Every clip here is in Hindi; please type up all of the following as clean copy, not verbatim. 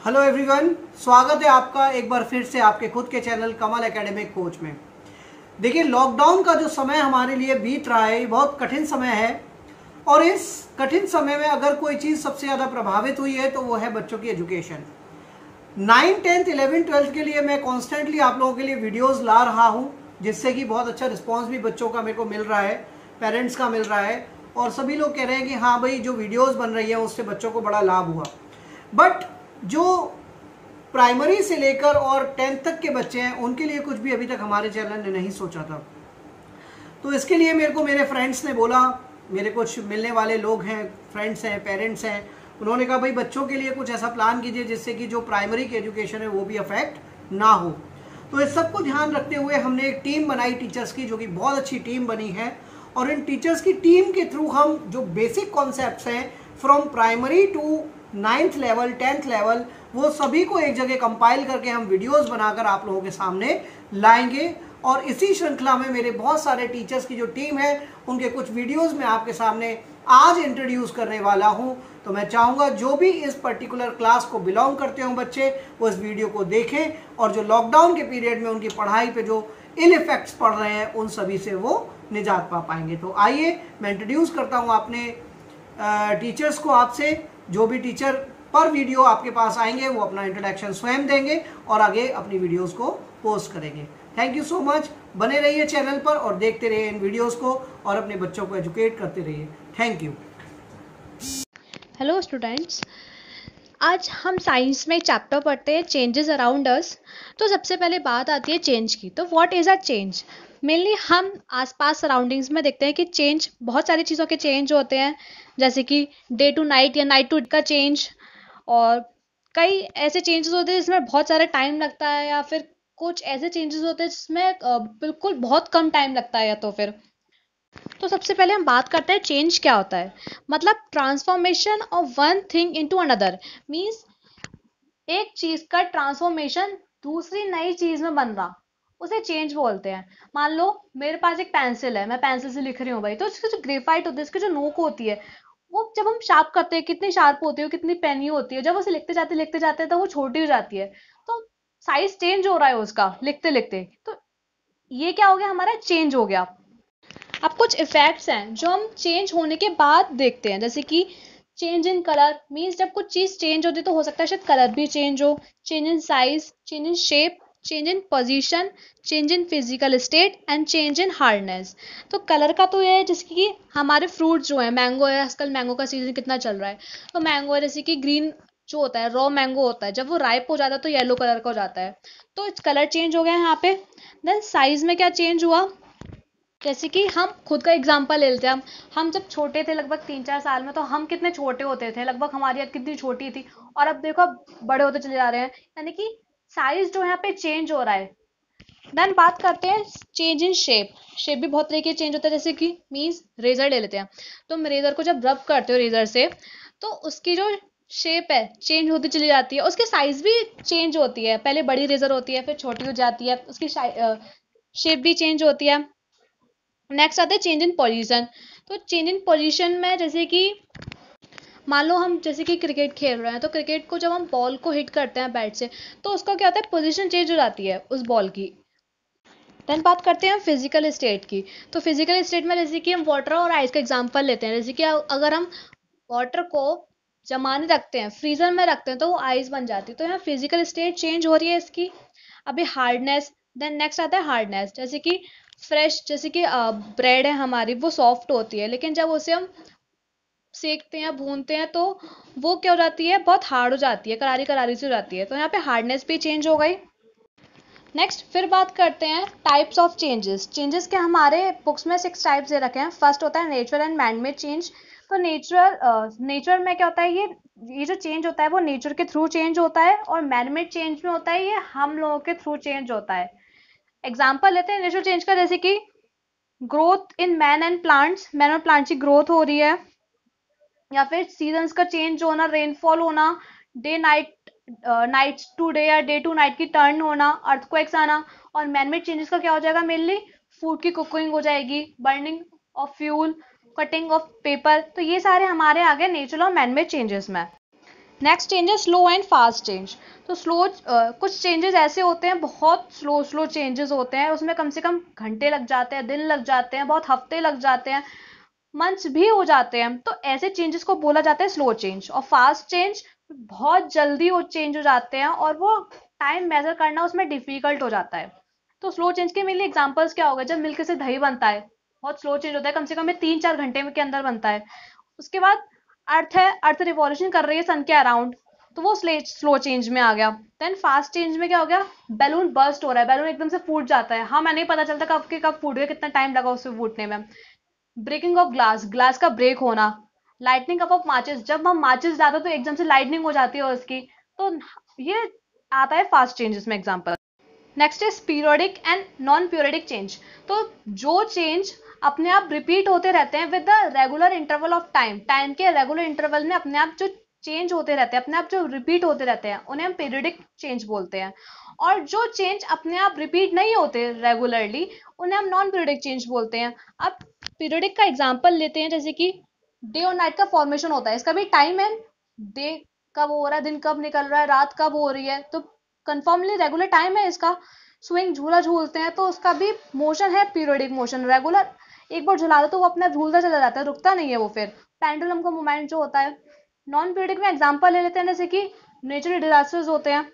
हेलो एवरीवन, स्वागत है आपका एक बार फिर से आपके खुद के चैनल कमल एकेडमिक कोच में। देखिए, लॉकडाउन का जो समय हमारे लिए बीत रहा है, ये बहुत कठिन समय है और इस कठिन समय में अगर कोई चीज़ सबसे ज़्यादा प्रभावित हुई है तो वो है बच्चों की education. 9th 10th 11th 12th के लिए मैं कॉन्स्टेंटली आप लोगों के लिए वीडियोज़ ला रहा हूँ, जिससे कि बहुत अच्छा रिस्पॉन्स भी बच्चों का मेरे को मिल रहा है, पेरेंट्स का मिल रहा है और सभी लोग कह रहे हैं कि हाँ भाई, जो वीडियोज़ बन रही है उससे बच्चों को बड़ा लाभ हुआ। बट जो प्राइमरी से लेकर और 10th तक के बच्चे हैं, उनके लिए कुछ भी अभी तक हमारे चैनल ने नहीं सोचा था। तो इसके लिए मेरे को मेरे फ्रेंड्स ने बोला, मेरे कुछ मिलने वाले लोग हैं, फ्रेंड्स हैं, पेरेंट्स हैं, उन्होंने कहा भाई बच्चों के लिए कुछ ऐसा प्लान कीजिए जिससे कि जो प्राइमरी की एजुकेशन है वो भी अफेक्ट ना हो। तो इस सब को ध्यान रखते हुए हमने एक टीम बनाई टीचर्स की, जो कि बहुत अच्छी टीम बनी है। और इन टीचर्स की टीम के थ्रू हम जो बेसिक कॉन्सेप्ट्स हैं from primary to 9th level 10th level, वो सभी को एक जगह कंपाइल करके हम वीडियोस बनाकर आप लोगों के सामने लाएंगे। और इसी श्रृंखला में मेरे बहुत सारे टीचर्स की जो टीम है, उनके कुछ वीडियोस मैं आपके सामने आज इंट्रोड्यूस करने वाला हूं। तो मैं चाहूँगा जो भी इस पर्टिकुलर क्लास को बिलोंग करते हों बच्चे, वो इस वीडियो को देखें और जो लॉकडाउन के पीरियड में उनकी पढ़ाई पे जो इल इफेक्ट्स पड़ रहे हैं, उन सभी से वो निजात पा पाएंगे। तो आइए मैं इंट्रोड्यूस करता हूँ अपने टीचर्स को आपसे। जो भी टीचर पर वीडियो आपके पास आएंगे वो अपना इंट्रोडक्शन स्वयं देंगे और आगे अपनी वीडियोस को पोस्ट करेंगे। Thank you so much. बने रहिए चैनल पर और देखते रहिए इन वीडियोस को और अपने बच्चों को एजुकेट करते रहिए। Thank you. हेलो स्टूडेंट्स, आज हम साइंस में एक चैप्टर पढ़ते हैं चेंजेस अराउंड अस। तो सबसे पहले बात आती है चेंज की। तो what is a change? Mainly हम आसपास सराउंडिंग्स में देखते हैं कि चेंज, बहुत सारी चीज़ों के चेंज होते हैं, जैसे कि डे टू नाइट या नाइट टू डे का चेंज। और कई ऐसे चेंजेस होते हैं जिसमें बहुत सारा टाइम लगता है, या फिर कुछ ऐसे चेंजेस होते हैं जिसमें बिल्कुल बहुत कम टाइम लगता है। या तो सबसे पहले हम बात करते हैं चेंज क्या होता है। मतलब transformation of one thing into another, means एक चीज का ट्रांसफॉर्मेशन दूसरी नई चीज में बन रहा, उसे चेंज बोलते हैं। मान लो मेरे पास एक पेंसिल है, मैं पेंसिल से लिख रही हूँ भाई, तो इसकी जो ग्रेफाइट होती है, इसकी जो नोक होती है, वो जब हम शार्प करते हैं कितनी शार्प होती है, कितनी पैनी होती है, जब उसे लिखते जाते हैं तो वो छोटी हो जाती है। तो साइज चेंज हो रहा है उसका लिखते लिखते। तो ये क्या हो गया, हमारा चेंज हो गया। अब कुछ इफेक्ट्स हैं जो हम चेंज होने के बाद देखते हैं, जैसे कि चेंज इन कलर, मीन्स जब कुछ चीज चेंज होती है तो हो सकता है शायद कलर भी चेंज हो। Change in size, change in shape, change in position, change in physical state and change in hardness. तो कलर का तो ये है, जैसे कि हमारे फ्रूट जो है, मैंगो है, आजकल मैंगो का सीजन कितना चल रहा है, तो मैंगो है, जैसे कि ग्रीन जो होता है, रॉ मैंगो होता है, जब वो राइप हो जाता है तो येलो कलर का हो जाता है। तो कलर चेंज हो गया है यहाँ पे। देन साइज में क्या चेंज हुआ, जैसे कि हम खुद का एग्जांपल ले लेते हैं। हम जब छोटे थे, लगभग 3-4 साल में, तो हम कितने छोटे होते थे, लगभग हमारी हद कितनी छोटी थी, और अब देखो अब बड़े होते चले जा रहे हैं, यानी कि साइज जो है यहाँ पे चेंज हो रहा है। देन बात करते हैं चेंज इन शेप। शेप भी बहुत तरीके चेंज होता है, जैसे कि मीन्स रेजर ले लेते हैं। तुम रेजर को जब रब करते हो रेजर से, तो उसकी जो शेप है चेंज होती चली जाती है, उसकी साइज भी चेंज होती है। पहले बड़ी रेजर होती है, फिर छोटी हो जाती है, उसकी शेप भी चेंज होती है। नेक्स्ट आता है चेंज इन पोजीशन। तो चेंज इन पोजीशन में, जैसे कि मान लो हम जैसे कि क्रिकेट खेल रहे हैं, तो क्रिकेट को जब हम बॉल को हिट करते हैं बैट से, तो उसका क्या होता है, पोजीशन चेंज हो जाती है उस बॉल की। देन बात करते हैं फिजिकल स्टेट की। तो फिजिकल स्टेट में जैसे कि हम वाटर और आइस का एग्जांपल लेते हैं। जैसे कि अगर हम वाटर को जमाने रखते हैं, फ्रीजर में रखते हैं, तो वो आइस बन जाती है। तो यहाँ फिजिकल स्टेट चेंज हो रही है इसकी। अभी हार्डनेस, देन नेक्स्ट आता है हार्डनेस। जैसे कि फ्रेश, जैसे कि ब्रेड है हमारी, वो सॉफ्ट होती है, लेकिन जब उसे हम सेकते हैं, भूनते हैं, तो वो क्या हो जाती है, बहुत हार्ड हो जाती है, करारी करारी सी हो जाती है। तो यहाँ पे हार्डनेस भी चेंज हो गई। नेक्स्ट फिर बात करते हैं टाइप्स ऑफ चेंजेस। चेंजेस के हमारे बुक्स में 6 टाइप्स दे रखे हैं। फर्स्ट होता है नेचुरल एंड मैनमेड चेंज। तो नेचुरल में क्या होता है, ये जो चेंज होता है वो नेचर के थ्रू चेंज होता है, और मैनमेड चेंज में होता है ये हम लोगों के थ्रू चेंज होता है। एग्जाम्पल लेते हैं नेचुरल चेंज का, जैसे कि growth in man and plants, man और प्लांट्स की ग्रोथ हो रही है, या फिर सीजन्स का चेंज होना, रेनफॉल होना, day night, night to day या डे टू नाइट की टर्न होना, अर्थक्वेक्स आना। और मैनमेड चेंजेस का क्या हो जाएगा, मेनली फूड की कुकिंग हो जाएगी, burning of fuel, cutting of paper. तो ये सारे हमारे आ गए नेचुरल और मैनमेड चेंजेस में। नेक्स्ट चेंज है स्लो एंड फास्ट चेंज। तो कुछ चेंजेस ऐसे होते हैं, बहुत स्लो चेंजेस होते हैं, उसमें कम से कम घंटे लग जाते हैं, दिन लग जाते हैं, बहुत हफ्ते लग जाते हैं, मंथ्स भी हो जाते हैं। तो ऐसे चेंजेस को बोला जाता है स्लो चेंज। और फास्ट चेंज बहुत जल्दी वो चेंज हो जाते हैं और वो टाइम मेजर करना उसमें डिफिकल्ट हो जाता है। तो स्लो चेंज के मेनली एग्जांपल्स क्या हो गए, जब मिल्क से दही बनता है, बहुत स्लो चेंज होता है, कम से कम 3-4 घंटे के अंदर बनता है। उसके बाद अर्थ रिवॉल्यूशन कर रही है सन के अराउंड, तो वो स्लो चेंज में आ गया। देन फास्ट चेंज में क्या हो गया, बैलून बर्स्ट हो रहा है, बैलून एकदम से फूट जाता है, हमें नहीं पता चलता कब फूट गया, कितना टाइम लगा उसे फूटने में। ब्रेकिंग ऑफ ग्लास का ब्रेक होना। लाइटनिंग अप ऑफ माचिस, जब हम माचिस डालते तो एकदम से लाइटनिंग हो जाती है उसकी। तो ये आता है फास्ट चेंजेस में example. Next is periodic and non periodic change. तो जो चेंज अपने आप रिपीट होते रहते हैं with the regular interval of time के रेगुलर इंटरवल में अपने आप जो चेंज होते रहते हैं, अपने आप जो रिपीट होते रहते हैं, उन्हें हम पीरियोडिक चेंज बोलते हैं। और जो चेंज अपने आप रिपीट नहीं होते रेगुलरली, उन्हें हम नॉन पीरियोडिक चेंज बोलते हैं। अब पीरियोडिक का एग्जांपल लेते हैं, जैसे कि डे और नाइट का फॉर्मेशन होता है, इसका भी टाइम है, डे कब हो रहा है, दिन कब निकल रहा है, रात कब हो रही है, तो कंफर्मली रेगुलर टाइम है इसका। स्विंग झूला झूलते हैं तो उसका भी मोशन है, पीरियोडिक मोशन, रेगुलर। एक बार झुला दो तो वो अपना झूलता चला जाता है, रुकता नहीं है वो। फिर पेंडुलम का मूवमेंट जो होता है। नॉन पीरियोडिक में एग्जांपल ले लेते हैं, जैसे कि नेचुरल डिजास्टर्स होते हैं,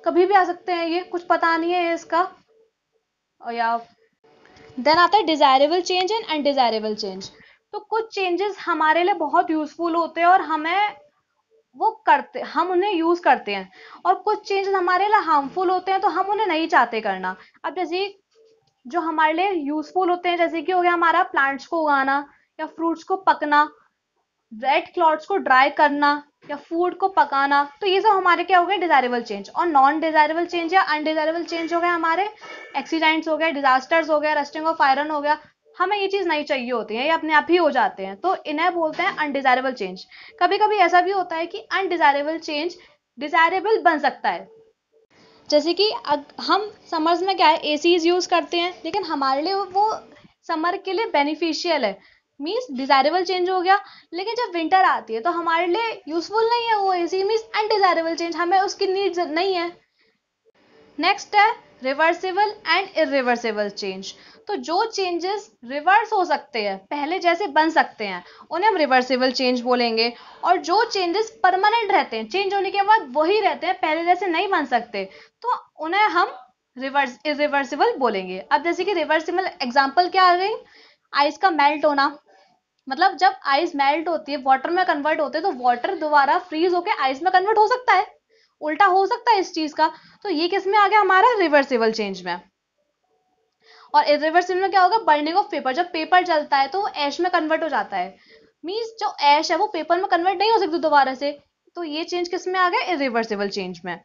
कभी भी आ सकते हैं, ये कुछ पता नहीं है इसका। और या देन आता है desirable change and undesirable change. तो कुछ चेंजेस हमारे लिए बहुत यूजफुल होते हैं और हम उन्हें यूज करते हैं, और कुछ चेंजेस हमारे लिए हार्मफुल होते हैं तो हम उन्हें नहीं चाहते करना। अब जैसे जो हमारे लिए यूजफुल होते हैं, जैसे कि हो गया हमारा प्लांट्स को उगाना, या फ्रूट्स को पकना, रेड क्लॉथ्स को ड्राई करना, या फूड को पकाना, तो ये सब हमारे क्या हो गए, डिजायरेबल चेंज। और नॉन डिजायरेबल चेंज या अनडिजायरेबल चेंज हो गए हमारे एक्सीडेंट्स हो गए, डिजास्टर्स हो गया, रस्टिंग ऑफ आयरन हो गया, हमें ये चीज नहीं चाहिए होती है, ये अपने आप ही हो जाते हैं, तो इन्हें बोलते हैं अनडिजायरेबल चेंज। कभी कभी ऐसा भी होता है कि अनडिजायरेबल चेंज डिजायरेबल बन सकता है, जैसे कि हम समर्स में क्या है, एसीज यूज करते हैं, लेकिन हमारे लिए वो समर के लिए बेनिफिशियल है, मीन्स डिजायरेबल चेंज हो गया। लेकिन जब विंटर आती है तो हमारे लिए यूजफुल नहीं है वो एसी, मीन्स अनडिजायरेबल चेंज, हमें उसकी नीड नहीं है। नेक्स्ट है रिवर्सिबल एंड इरिवर्सिबल चेंज। तो जो चेंजेस रिवर्स हो सकते हैं, पहले जैसे बन सकते हैं, उन्हें हम रिवर्सिबल चेंज बोलेंगे। और जो चेंजेस परमानेंट रहते हैं, चेंज होने के बाद वही रहते हैं, पहले जैसे नहीं बन सकते, तो उन्हें हम इरिवर्सिबल बोलेंगे। अब जैसे कि रिवर्सिबल एग्जांपल क्या आ गई, आइस का मेल्ट होना, मतलब जब आइस मेल्ट होती है, वाटर में कन्वर्ट होते हैं, तो वाटर दोबारा फ्रीज होकर आइस में कन्वर्ट हो सकता है, उल्टा हो सकता है इस चीज का। तो ये किस में आ गया, हमारा रिवर्सिबल चेंज में। और इरिवर्सिबल में क्या होगा, बर्निंग ऑफ पेपर, जब पेपर जलता है तो वो ऐश में कन्वर्ट हो जाता है, मींस जो ऐश है वो पेपर में कन्वर्ट नहीं हो सकती दोबारा से, तो ये चेंज किस में आ गया, इरिवर्सिबल चेंज में।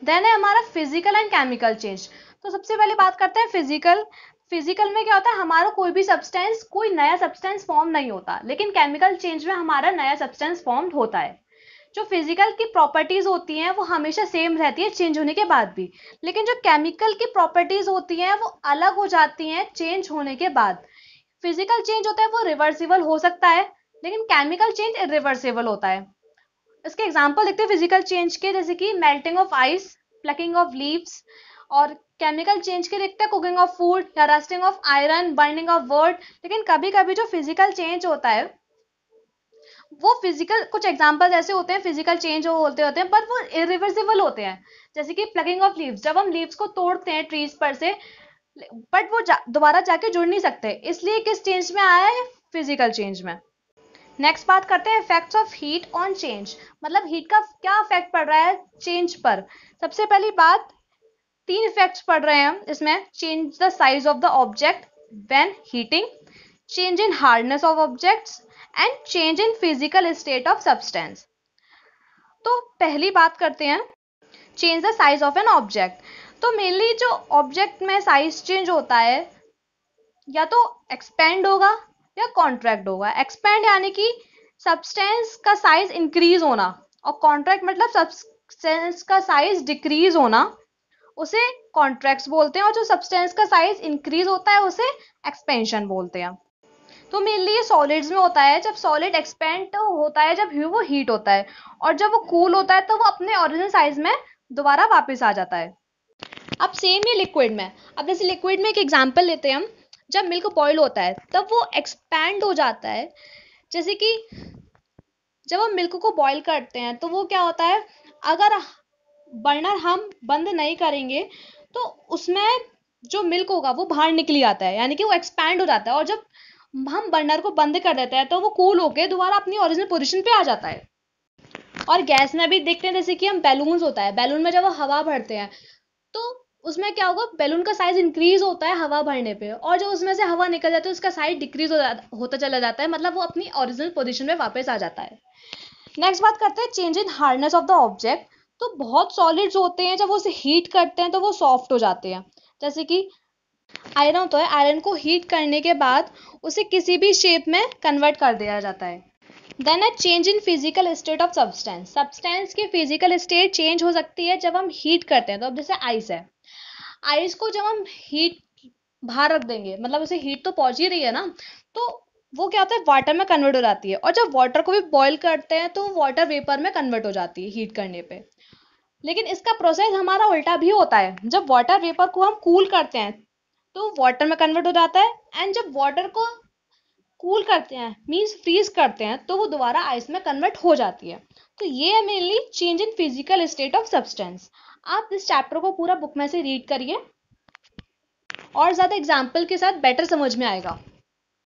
देन है हमारा फिजिकल एंड केमिकल चेंज। तो सबसे पहले बात करते हैं फिजिकल। फिजिकल में क्या होता है, हमारा कोई भी सब्सटेंस, कोई नया सब्सटेंस फॉर्म नहीं होता, लेकिन केमिकल चेंज में हमारा नया सब्सटेंस फॉर्म होता है। जो फिजिकल की प्रॉपर्टीज होती हैं वो हमेशा सेम रहती है चेंज होने के बाद भी, लेकिन जो केमिकल की प्रॉपर्टीज होती हैं वो अलग हो जाती हैं चेंज होने के बाद। फिजिकल चेंज होता है वो रिवर्सिबल हो सकता है, लेकिन केमिकल चेंज इरिवर्सिबल होता है। इसके एग्जांपल देखते हैं फिजिकल चेंज के, जैसे कि melting of ice, plucking of leaves. और केमिकल चेंज के देखते हैं कुकिंग ऑफ फूड, या rusting of iron, burning of would. लेकिन कभी कभी जो फिजिकल चेंज होता है वो फिजिकल, कुछ एग्जांपल ऐसे होते हैं फिजिकल चेंज होते हैं पर वो इरिवर्सिबल होते हैं, जैसे कि प्लगिंग ऑफ लीव्स, जब हम लीव्स को तोड़ते हैं ट्रीज पर से, बट वो दोबारा जाके जुड़ नहीं सकते, इसलिए किस चेंज में आया है, फिजिकल चेंज में। नेक्स्ट बात करते हैं effects of heat on change, मतलब हीट का क्या इफेक्ट पड़ रहा है चेंज पर। सबसे पहली बात, 3 इफेक्ट्स पड़ रहे हैं इसमें, change the size of the object when heating, change in hardness of objects, and change in physical state of substance. तो पहली बात करते हैं change the size of an object. तो मेनली जो ऑब्जेक्ट में साइज चेंज होता है, या तो एक्सपेंड होगा या कॉन्ट्रैक्ट होगा। एक्सपेंड यानी कि सब्सटेंस का साइज इंक्रीज होना, और कॉन्ट्रैक्ट मतलब सब्सटेंस का साइज डिक्रीज होना, उसे कॉन्ट्रैक्ट्स बोलते हैं। और जो सब्सटेंस का साइज इंक्रीज होता है उसे एक्सपेंशन बोलते हैं। तो मेनली ये सॉलिड्स में होता है। जब सॉलिड एक्सपेंड होता है, जब वो हीट होता है, और जब वो कूल होता है तो वो अपने ओरिजिनल साइज में दोबारा वापस आ जाता है। अब सेम ही लिक्विड में, अब जैसे लिक्विड में एक एग्जांपल लेते हैं हम, जब मिल्क बॉईल होता है तब वो एक्सपैंड हो जाता है। जैसे कि जब हम मिल्क को बॉईल करते हैं तो वो क्या होता है, अगर बर्नर हम बंद नहीं करेंगे तो उसमें जो मिल्क होगा वो बाहर निकली आता है, यानी कि वो एक्सपैंड हो जाता है। और जब हम बर्नर को बंद कर देते हैं तो वो कूल होके दोबारा अपनी ओरिजिनल पोजीशन पे आ जाता है। और गैस में भी देखते हैं, जैसे कि हम बैलून्स होता है, बैलून में जब हम हवा भरते हैं तो उसमें क्या होगा, बैलून का साइज इंक्रीज होता है हवा भरने पे, और जो उसमें से हवा निकल जाती है उसका साइज डिक्रीज होता चला जाता है, मतलब वो अपनी ओरिजिनल पोजीशन में वापस आ जाता है। नेक्स्ट बात करते हैं change in hardness of the object. तो बहुत सॉलिड्स होते हैं, जब वो उसे हीट करते हैं तो वो सॉफ्ट हो जाते हैं। जैसे कि आयरन होता है, आयरन को हीट करने के बाद उसे किसी भी शेप में कन्वर्ट कर दिया जाता है। Then a change in physical state of substance. Substance की फिजिकल स्टेट चेंज हो सकती है जब हम हीट करते हैं। तो अब जैसे आइस है, आइस को जब हम हीट बाहर रख देंगे, मतलब उसे हीट तो पहुंच ही रही है ना, तो वो क्या होता है, वाटर में कन्वर्ट हो जाती है। और जब वाटर को भी बॉईल करते हैं तो वाटर वेपर में कन्वर्ट हो जाती है हीट करने पे। लेकिन इसका प्रोसेस हमारा उल्टा भी होता है। जब वाटर वेपर को हम कूल करते हैं तो वाटर में कन्वर्ट हो जाता है, एंड जब वाटर को कूल करते हैं मींस फ्रीज करते हैं तो वो दोबारा आइस में कन्वर्ट हो जाती है। तो ये है mainly change in physical state of substance. आप इस चैप्टर को पूरा बुक में से रीड करिए और ज़्यादा एग्जाम्पल के साथ बेटर समझ में आएगा।